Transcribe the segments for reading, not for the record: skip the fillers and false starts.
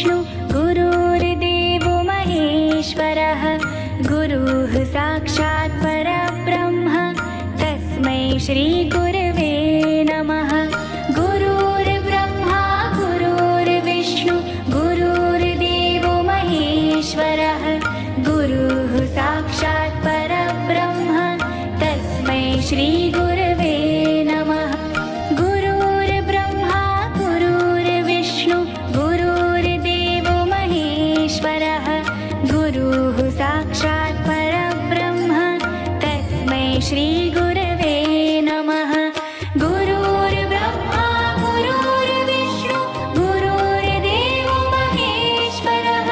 विष्णु गुरुर्देवो महेश्वरः गुरुः साक्षात् परब्रह्म तस्मै श्रीगुरवे नमः। गुरुर्ब्रह्मा गुरुर्विष्णु गुरुर्देवो महेश्वरः गुरुः साक्षात् परब्रह्म तस्मै श्रीगुरवे नमः। गुरुर्ब्रह्मा गुरुर्विष्णु गुरुर्देवो महेश्वरः गुरुः साक्षात् परब्रह्म तस्मै श्रीगुरवे नमः। गुरुर्ब्रह्मा गुरुर्विष्णु गुरुर्देवो महेश्वरः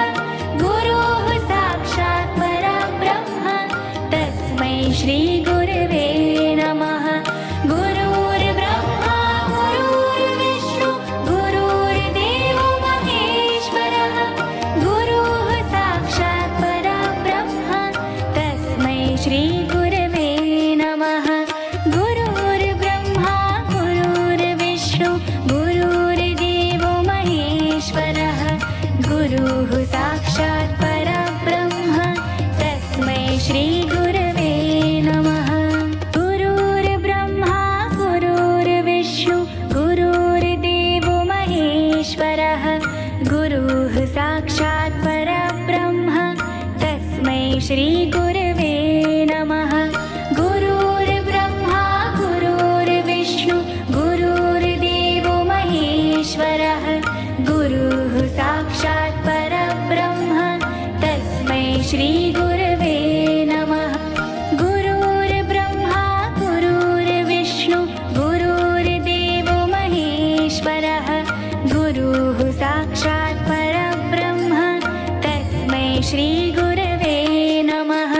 गुरुः साक्षात् परब्रह्म तस्मै श्रीगुरवे नमः। गुरुर्ब्रह्मा गुरुर्विष्णु गुरुर्देवो महेश्वरः गुरुः साक्षात् परब्रह्म तस्मै श्रीगुरवे नमः। गुरुर्ब्रह्मा गुरुर्विष्णु गुरुर्देवो महेश्वरः गुरुः साक्षात् परब्रह्म तस्मै श्रीगुरवे नमः। गुरुर्ब्रह्मा गुरुर्विष्णु गुरुर्देवो महेश्वरः गुरुः साक्षात् परब्रह्म तस्मै श्रीगुरवे नमः। गुरुर्ब्रह्मा गुरुर्विष्णु गुरुर्देवो महेश्वरः गुरुः साक्षात् परब्रह्म तस्मै श्रीगुरवे नमः। गुरुर्ब्रह्मा गुरुर्विष्णु गुरुर्देवो महेश्वरः गुरुः साक्षात् परब्रह्म तस्मै श्रीगुरवे नमः।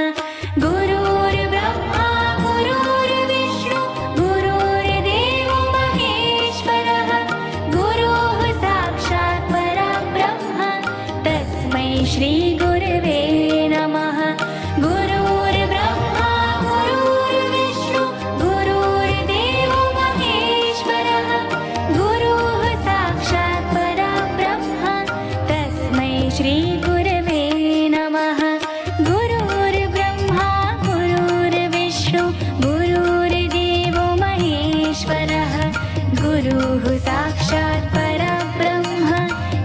गुरुर्ब्रह्मा गुरुर्विष्णु गुरुर्देवो महेश्वरः गुरुः साक्षात् परब्रह्म तस्मै श्रीगुरवे नमः। गुरुर्ब्रह्मा गुरुर्विष्णु गुरुर्देवो महेश्वरः गुरुः साक्षात् परब्रह्म तस्मै श्रीगुरवे नमः। गुरुर्ब्रह्मा गुरुर्विष्णु गुरुर्देवो महेश्वरः गुरुः साक्षात् परब्रह्म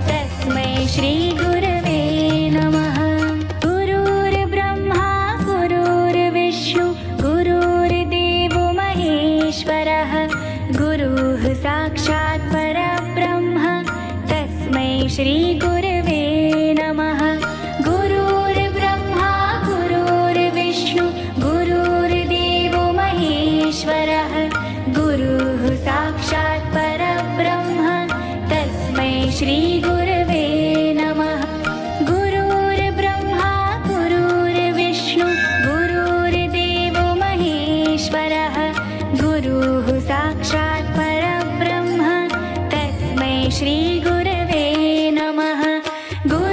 तस्मै श्रीगुरवे नमः। गुरुर्ब्रह्मा गुरुर्विष्णु गुरुर्देवो महेश्वरः गुरुः साक्षात् परब्रह्म तस्मै श्रीगुरवे नमः। गुरुर्ब्रह्मा गुरुर्विष्णु गुरुर्देवो महेश्वरः गुरुः साक्षात् परब्रह्म तस्मै श्रीगुरवे नमः। गुरुर्ब्रह्मा गुरुर्विष्णु गुरुर्देवो महेश्वरः गुरुः साक्षात् परब्रह्म तस्मै श्रीगुरवे नमः।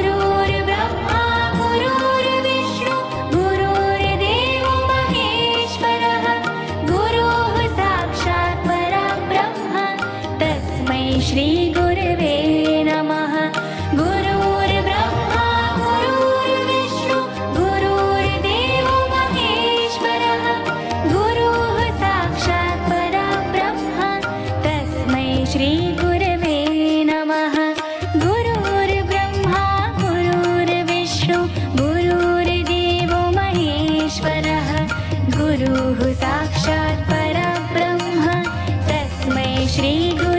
गुरुर्ब्रह्मा गुरुर्विष्णु गुरुर्देवो महेश्वरः गुरुः साक्षात् परब्रह्म तस्मै श्रीगुरवे नमः। गुरुर्ब्रह्मा गुरुर्विष्णु गुरुर्देवो महेश्वरः गुरुः साक्षात् परब्रह्म तस्मै श्रीगुरवे नमः। गुरुर्ब्रह्मा गुरुर्विष्णु गुरुर्देवो महेश्वरः गुरुः साक्षात् परब्रह्म तस्मै श्रीगुरवे